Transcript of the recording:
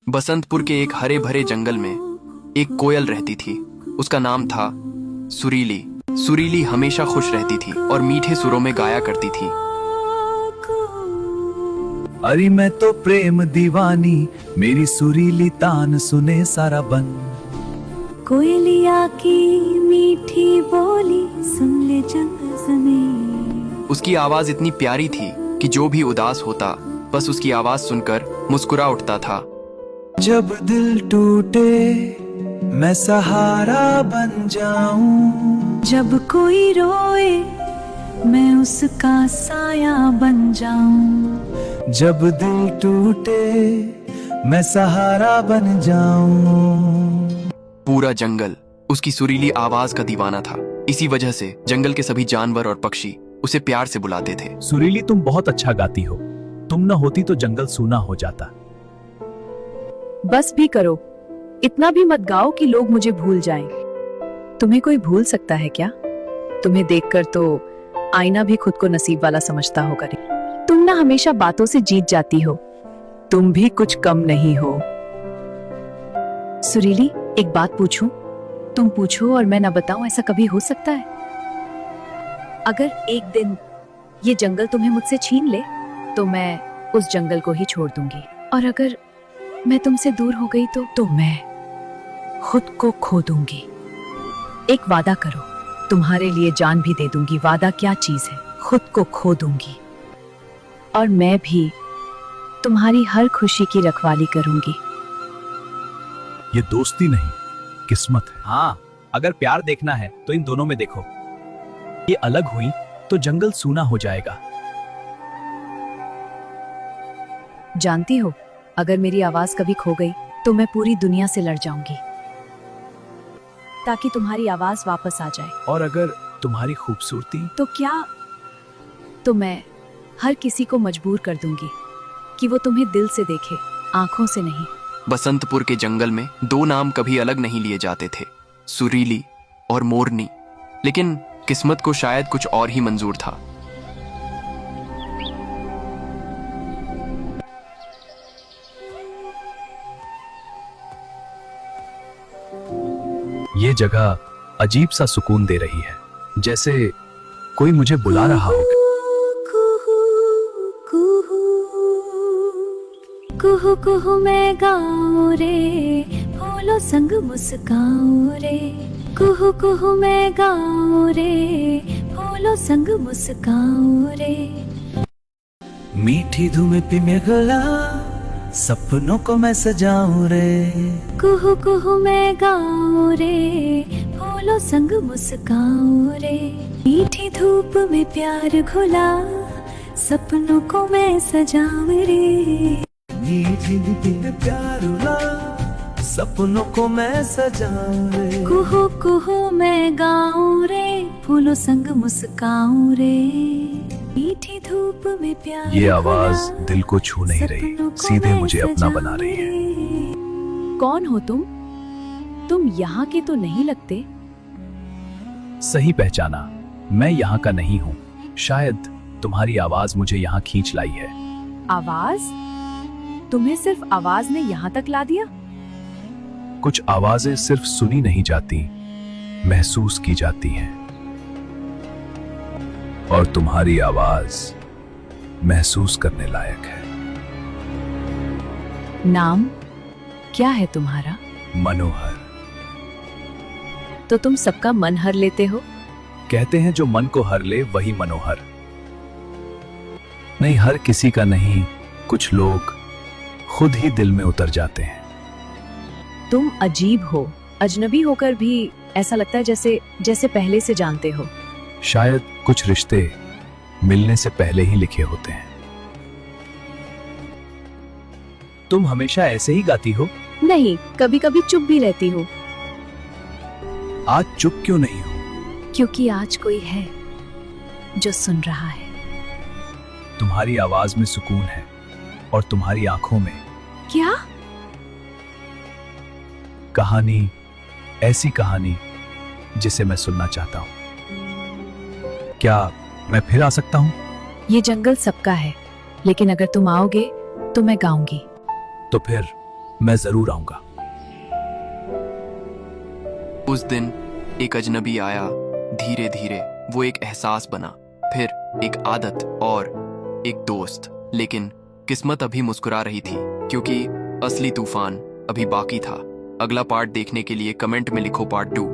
बसंतपुर के एक हरे भरे जंगल में एक कोयल रहती थी। उसका नाम था सुरीली। सुरीली हमेशा खुश रहती थी और मीठे सुरों में गाया करती थी। अरे मैं तो प्रेम दीवानी, मेरी सुरीली तान सुने सारा बन। कोयलिया की मीठी बोली सुन ले जंगल समेत। उसकी आवाज इतनी प्यारी थी कि जो भी उदास होता बस उसकी आवाज सुनकर मुस्कुरा उठता था। जब दिल टूटे मैं सहारा बन जाऊं। जब कोई रोए मैं उसका साया बन जाऊं। जब दिल टूटे मैं सहारा बन जाऊं। पूरा जंगल उसकी सुरीली आवाज का दीवाना था। इसी वजह से जंगल के सभी जानवर और पक्षी उसे प्यार से बुलाते थे। सुरीली, तुम बहुत अच्छा गाती हो। तुम न होती तो जंगल सूना हो जाता। बस भी करो, इतना भी मत गाओ कि लोग मुझे भूल जाएं। तुम्हें कोई भूल सकता है क्या? तुम्हें देखकर तो आईना भी खुद को नसीब वाला समझता होगा। तुम ना हमेशा बातों से जीत जाती हो। तुम भी कुछ कम नहीं हो। सुरीली, एक बात पूछूं? तुम पूछो और मैं ना बताऊं, ऐसा कभी हो सकता है? अगर एक दिन ये जंगल तुम्हें मुझसे छीन ले तो मैं उस जंगल को ही छोड़ दूंगी। और अगर मैं तुमसे दूर हो गई तो मैं खुद को खो दूंगी। एक वादा करो, तुम्हारे लिए जान भी दे दूंगी। वादा क्या चीज है? खुद को खो दूंगी और मैं भी तुम्हारी हर खुशी की रखवाली करूंगी। ये दोस्ती नहीं, किस्मत है। हाँ, अगर प्यार देखना है तो इन दोनों में देखो। ये अलग हुई तो जंगल सूना हो जाएगा। जानती हो, अगर मेरी आवाज कभी खो गई तो मैं पूरी दुनिया से लड़ जाऊंगी ताकि तुम्हारी आवाज वापस आ जाए। और अगर तुम्हारी खूबसूरती, तो क्या? तो मैं हर किसी को मजबूर कर दूंगी कि वो तुम्हें दिल से देखे, आंखों से नहीं। बसंतपुर के जंगल में दो नाम कभी अलग नहीं लिए जाते थे, सुरीली और मोरनी। लेकिन किस्मत को शायद कुछ और ही मंजूर था। ये जगह अजीब सा सुकून दे रही है, जैसे कोई मुझे बुला रहा हो। कुहू कुहू मैं गाऊं रे, फूलों संग मुस्काऊं रे। कुहू कुहू मैं गाऊं रे, फूलों संग मुस्काऊं रे। मीठी धूम में गला, सपनों को मैं सजाऊं रे। कुहू कुहू मैं गाऊं रे, फूलों संग मुस्काऊं रे। मीठी धूप में प्यार घुला, सपनों को मैं सजाऊं रे। मीठी धूप में प्यार उला, सपनों को मैं सजाऊं रे। कुहू कुहू मैं गाऊं रे, फूलों संग मुस्काऊं रे। मीठी धूप में प्यार। ये आवाज दिल को छू नहीं रही, सीधे मुझे अपना बना रही है। कौन हो तुम? तुम यहाँ के तो नहीं लगते। सही पहचाना, मैं यहाँ का नहीं हूँ। शायद तुम्हारी आवाज मुझे यहाँ खींच लाई है। आवाज? तुम्हें सिर्फ आवाज ने यहाँ तक ला दिया? कुछ आवाजें सिर्फ सुनी नहीं जाती, महसूस की जाती हैं। और तुम्हारी आवाज महसूस करने लायक है। नाम क्या है तुम्हारा? मनोहर। तो तुम सबका मन हर लेते हो? कहते हैं जो मन को हर ले वही मनोहर। नहीं, हर किसी का नहीं, कुछ लोग खुद ही दिल में उतर जाते हैं। तुम अजीब हो, अजनबी होकर भी ऐसा लगता है जैसे पहले से जानते हो। शायद कुछ रिश्ते मिलने से पहले ही लिखे होते हैं। तुम हमेशा ऐसे ही गाती हो? नहीं, कभी कभी चुप भी रहती हूँ। आज चुप क्यों नहीं हो? क्योंकि आज कोई है जो सुन रहा है। तुम्हारी आवाज में सुकून है और तुम्हारी आंखों में क्या? कहानी, ऐसी कहानी जिसे मैं सुनना चाहता हूं। क्या मैं फिर आ सकता हूं? ये जंगल सबका है, लेकिन अगर तुम आओगे तो मैं गाऊंगी। तो फिर मैं जरूर आऊंगा। उस दिन एक अजनबी आया। धीरे धीरे वो एक एहसास बना, फिर एक आदत और एक दोस्त। लेकिन किस्मत अभी मुस्कुरा रही थी, क्योंकि असली तूफान अभी बाकी था। अगला पार्ट देखने के लिए कमेंट में लिखो पार्ट 2।